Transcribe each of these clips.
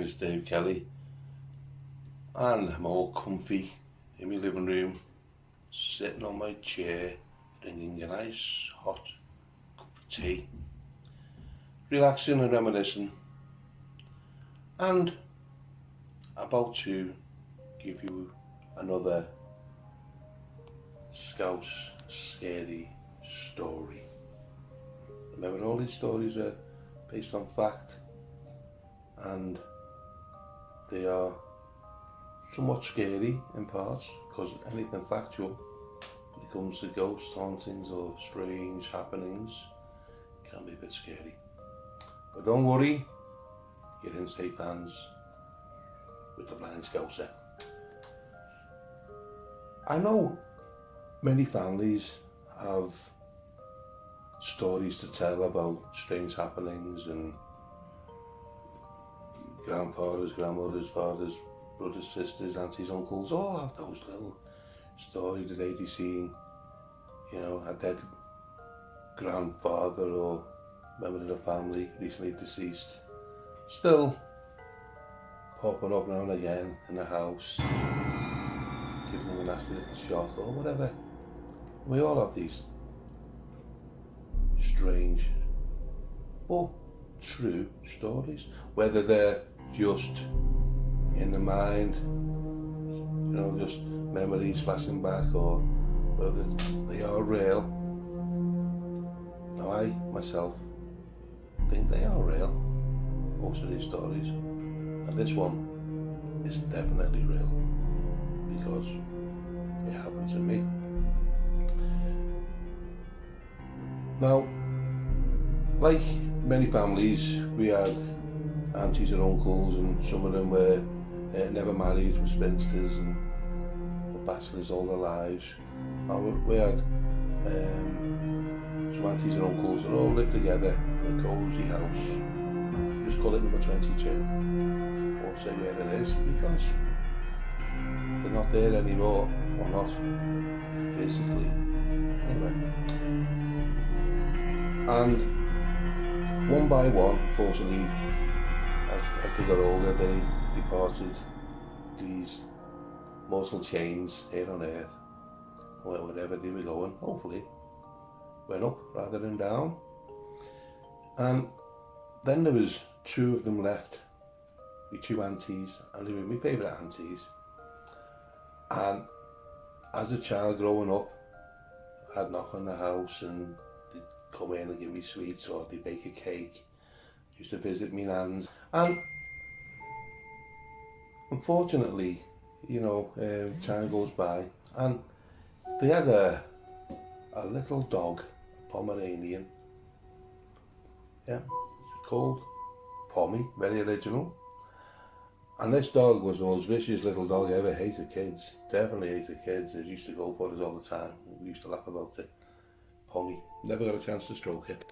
name is Dave Kelly, and I'm all comfy in my living room, sitting on my chair, drinking a nice hot cup of tea, relaxing and reminiscing, and about to give you another Scouse scary story. Remember, all these stories are based on fact, and they are somewhat scary in parts, because anything factual when it comes to ghost hauntings or strange happenings can be a bit scary. But don't worry, you're in safe hands with the Blind Scouser. I know many families have stories to tell about strange happenings, and grandfathers, grandmothers, fathers, brothers, sisters, aunties, uncles, all have those little stories that they've seen, a dead grandfather or member of the family recently deceased, still popping up now and again in the house, giving them a nasty little shock or whatever. We all have these strange but true stories, whether they're just in the mind, just memories flashing back, or whether they are real. Now, I myself think they are real, most of these stories, and this one is definitely real because it happened to me. Now, like many families, we had aunties and uncles, and some of them were never married, were spinsters and were bachelors all their lives. And we had some aunties and uncles that all lived together in a cosy house. Just call it number 22. I won't say where it is because they're not there anymore, or not physically. Anyway. And one by one, fortunately, as they got older, they departed these mortal chains here on earth, wherever they were going, hopefully went up rather than down. And then there was two of them left, my two aunties, and they were my favourite aunties. And as a child growing up, I'd knock on the house and they'd come in and give me sweets, or they'd bake a cake. Used to visit me nans, and unfortunately, time goes by, and they had a little dog, a Pomeranian, called Pommy, very original. And this dog was the most vicious little dog ever. Hated kids, definitely hated kids. They used to go for it all the time. We used to laugh about it. Pommy, never got a chance to stroke it.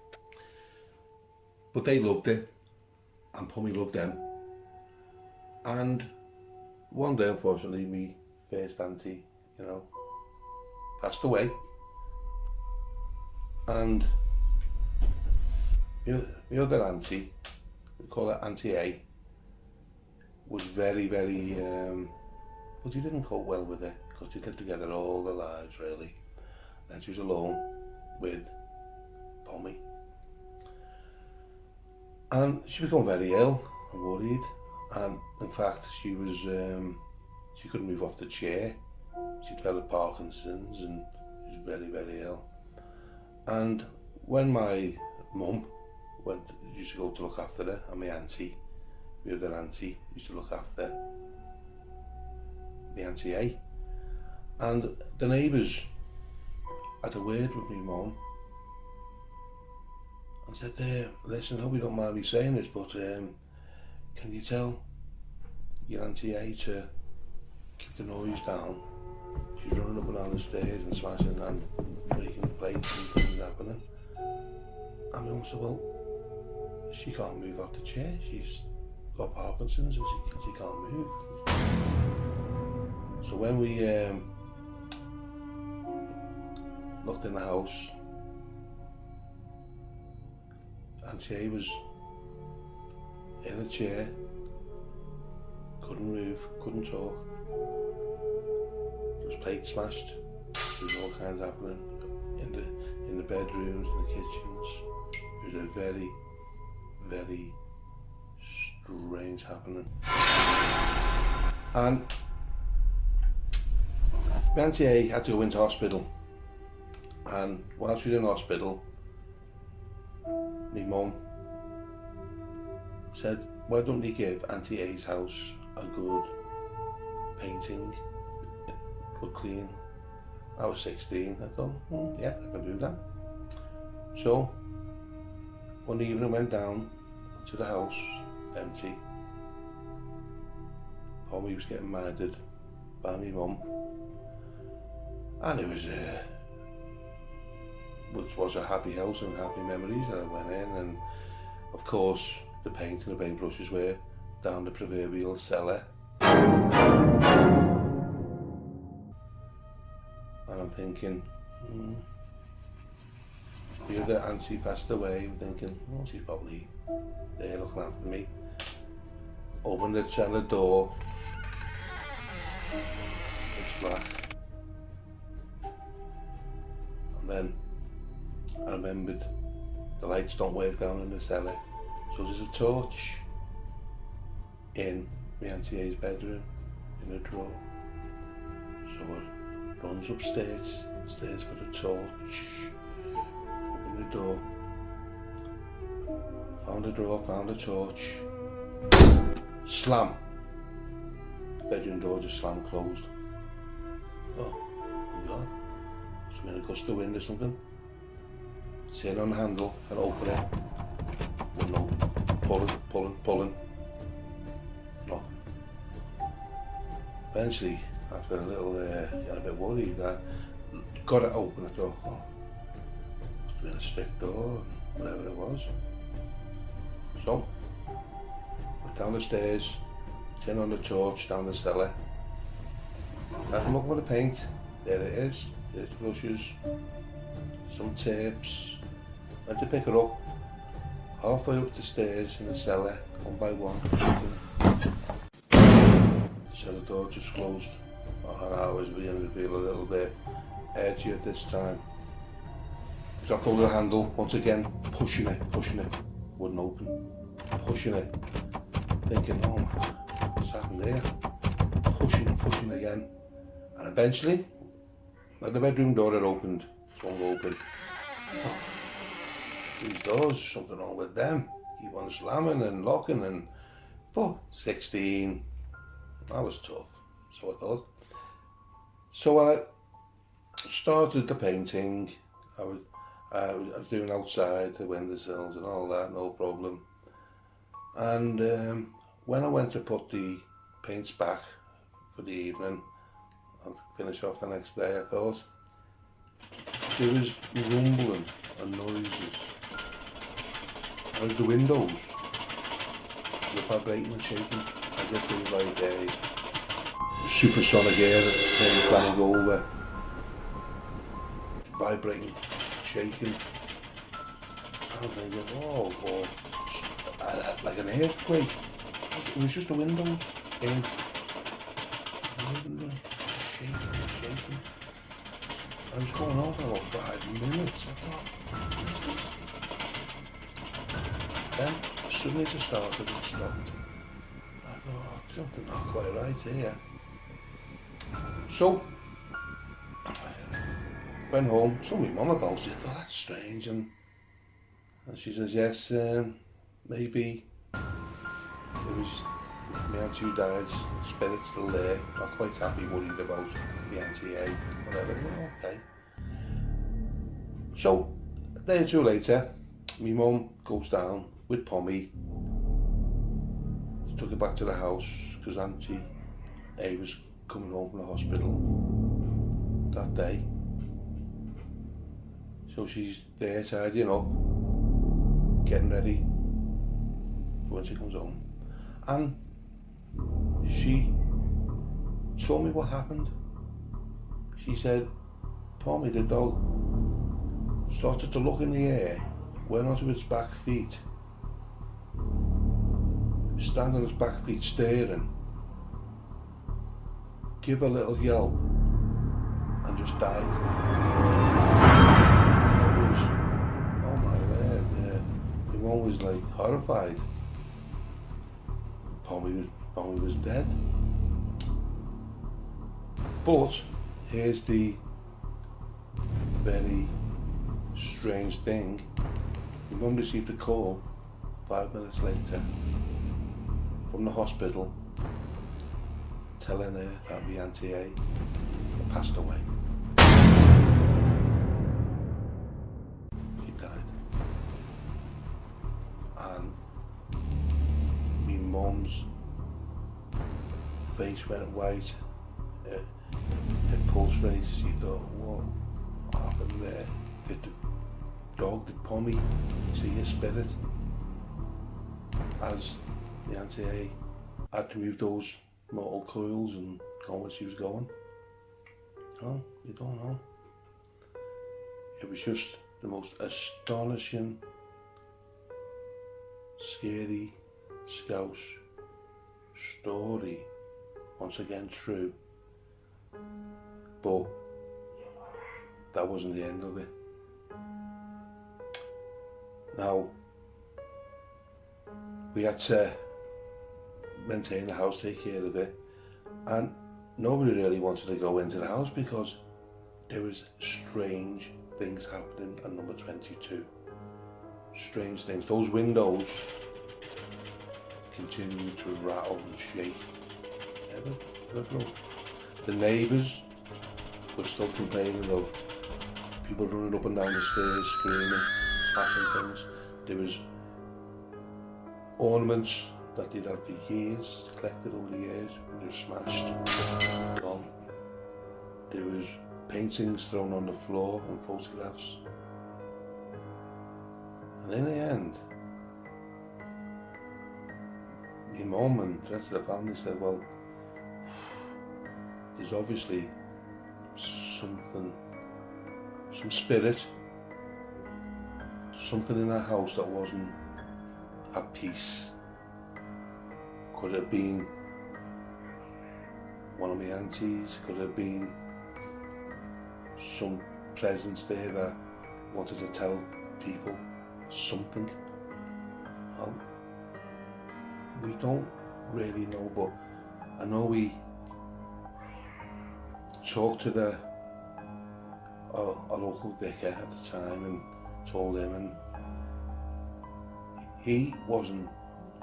But they loved it, and Pommy loved them. And one day, unfortunately, my first auntie, passed away. And my other auntie, we call her Auntie A, was very, very, but she didn't cope well with it, because they lived together all their lives, really. And she was alone with Pommy. And she became very ill and worried, and in fact she was, she couldn't move off the chair. She developed Parkinson's and she was very, very ill. And when my mum used to go to look after her, and my auntie, my other auntie, used to look after the Auntie A. And the neighbours had a word with my mum and said, listen, I hope you don't mind me saying this, but can you tell your Auntie A to keep the noise down? She's running up and down the stairs and smashing and breaking plates and things happening. And my mum said, well, she can't move out the chair. She's got Parkinson's and she can't move. So when we looked in the house, Auntie A was in a chair, couldn't move, couldn't talk. There was plates smashed. There was all kinds happening in the bedrooms, in the kitchens. It was a very, very strange happening. And my Auntie A had to go into hospital. And while she was in hospital, my mum said, why don't you give Auntie A's house a good painting, good clean? I was 16, I thought, yeah, I can do that. So, one evening I went down to the house, empty. Pommy was getting minded by my mum. And it was which was a happy house and happy memories. I went in, and of course the paint and the paintbrushes were down the proverbial cellar. And I'm thinking, the other auntie passed away. I'm thinking, oh, she's probably there looking after me. Opened the cellar door. It's black. And then I remembered the lights don't work down in the cellar, so there's a torch in my Auntie A's bedroom in a drawer. So I runs upstairs for the torch, open the door, found the drawer, found the torch, slam. The bedroom door just slammed closed. Oh my God, it's been a gust of wind or something. Turn on the handle and open it. Wouldn't open. Pulling. Nothing. Eventually, after a little, got a bit worried, I got it open. I thought, oh, it's been a stiff door, whatever it was. So, went down the stairs, turn on the torch down the cellar. I'm looking for the paint. There it is. There's brushes, some tapes. I had to pick her up, halfway up the stairs in the cellar, one by one. The cellar door just closed. And I was beginning to feel a little bit edgy at this time. So I pulled the handle, once again, pushing it, wouldn't open. Pushing it, thinking, oh, what's happened there? Pushing again. And eventually, like the bedroom door had opened, swung open. Oh, these doors, something wrong with them. Keep on slamming and locking and, but 16, I was tough, so I thought. So I started the painting. I was doing outside the windowsills and all that, no problem. And when I went to put the paints back for the evening and finish off the next day, I thought there was rumbling and noises. And the windows were vibrating and shaking as if there was like a supersonic air flying over, vibrating, shaking. And I'm thinking, oh, or like an earthquake. It was just the windows in the living room, shaking. I was going on for about 5 minutes. I thought, what is this? Then suddenly it started and stopped. I thought, oh, something not quite right here. So, went home, told my mum about it. Oh, that's strange. And she says, yes, maybe it was my auntie who died, the spirit's still there, not quite happy, worried about my Auntie A, whatever. Yeah, okay. So, a day or two later, my mum goes down with Pommy. She took her back to the house because Auntie A was coming home from the hospital that day. So she's there tidying up, getting ready for when she comes home. And she told me what happened. She said, Pommy, the dog, started to look in the air, went onto its back feet, standing on its back feet staring, give a little yelp and just died. And it was, oh my word, my mum was like horrified. Pommy was dead. But here's the very strange thing. My mum received a call 5 minutes later from the hospital telling her that my Auntie A had passed away. She died. And my mum's face went white, her pulse raced. She thought, what happened there? Did the dog, did Pommy see a spirit? As the Auntie A had to move those mortal coils and go where she was going. Oh, you don't know. It was just the most astonishing, scary Scouse story. Once again true. But that wasn't the end of it. Now, we had to maintain the house, take care of it, and nobody really wanted to go into the house because there was strange things happening at number 22. Strange things. Those windows continued to rattle and shake. The neighbours were still complaining of people running up and down the stairs, screaming, smashing things. There was ornaments that they'd had for years, collected over the years, were just smashed, gone. There was paintings thrown on the floor and photographs. And in the end, my mum and the rest of the family said, well, there's obviously something, some spirit, something in our house that wasn't at peace. Could it have been one of my aunties? Could it have been some presence there that wanted to tell people something? Well, we don't really know, but I know we talked to our local vicar at the time and told him, and he wasn't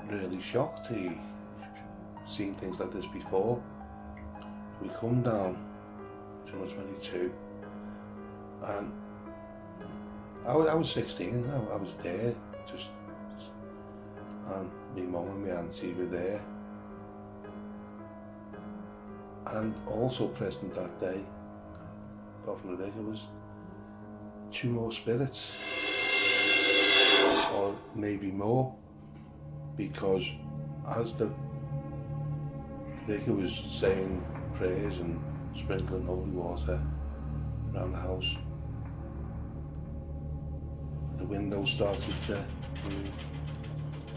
really shocked. He'd seen things like this before. We come down to number 22, and I was 16. I was there, and my mum and my auntie were there, and also present that day, apart from the vicar, was 2 more spirits, or maybe more, because as the vicar was saying prayers and sprinkling holy water around the house, the windows started to move.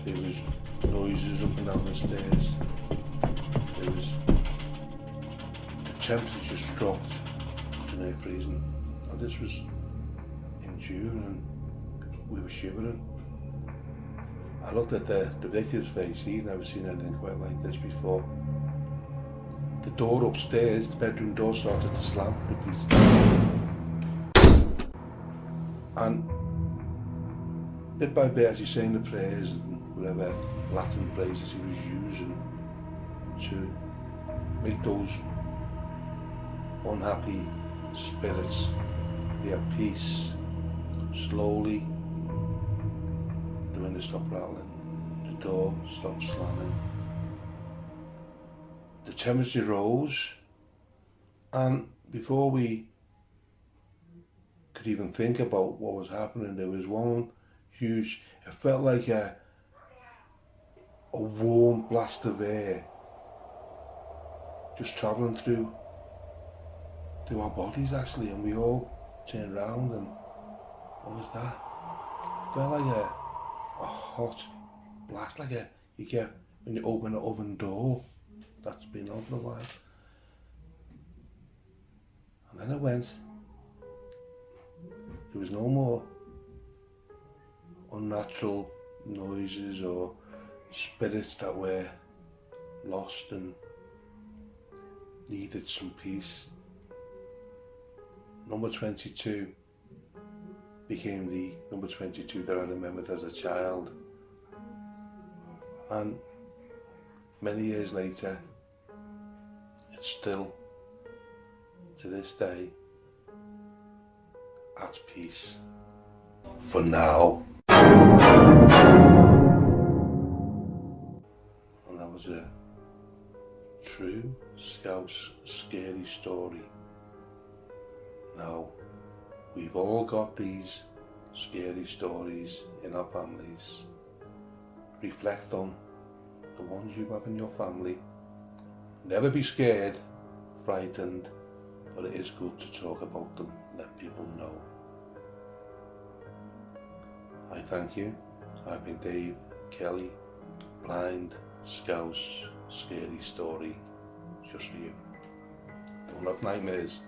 There was noises up and down the stairs. There was, the temperature just dropped to near freezing. Now this was in June and we were shivering. I looked at the vicar's face. He'd never seen anything quite like this before. The door upstairs, the bedroom door, started to slam repeatedly. And bit by bit, as he's saying the prayers and whatever Latin phrases he was using to make those unhappy spirits be at peace, slowly the window stopped rattling, the door stopped slamming, the temperature rose, and before we could even think about what was happening, there was one huge, it felt like a warm blast of air just travelling through our bodies actually, and we all turned around and what was that? It felt like a hot blast, like you get when you open an oven door that's been on for a while. When I went, there was no more unnatural noises or spirits that were lost and needed some peace. Number 22 became the number 22 that I remembered as a child, and many years later it's still to this day at peace for now. And that was a true Scouse scary story. Now, we've all got these scary stories in our families. Reflect on the ones you have in your family. Never be scared, frightened, but it is good to talk about them, let people know. I thank you. I've been Dave Kelly, Blind Scouse Scary Story, just for you. Don't have nightmares.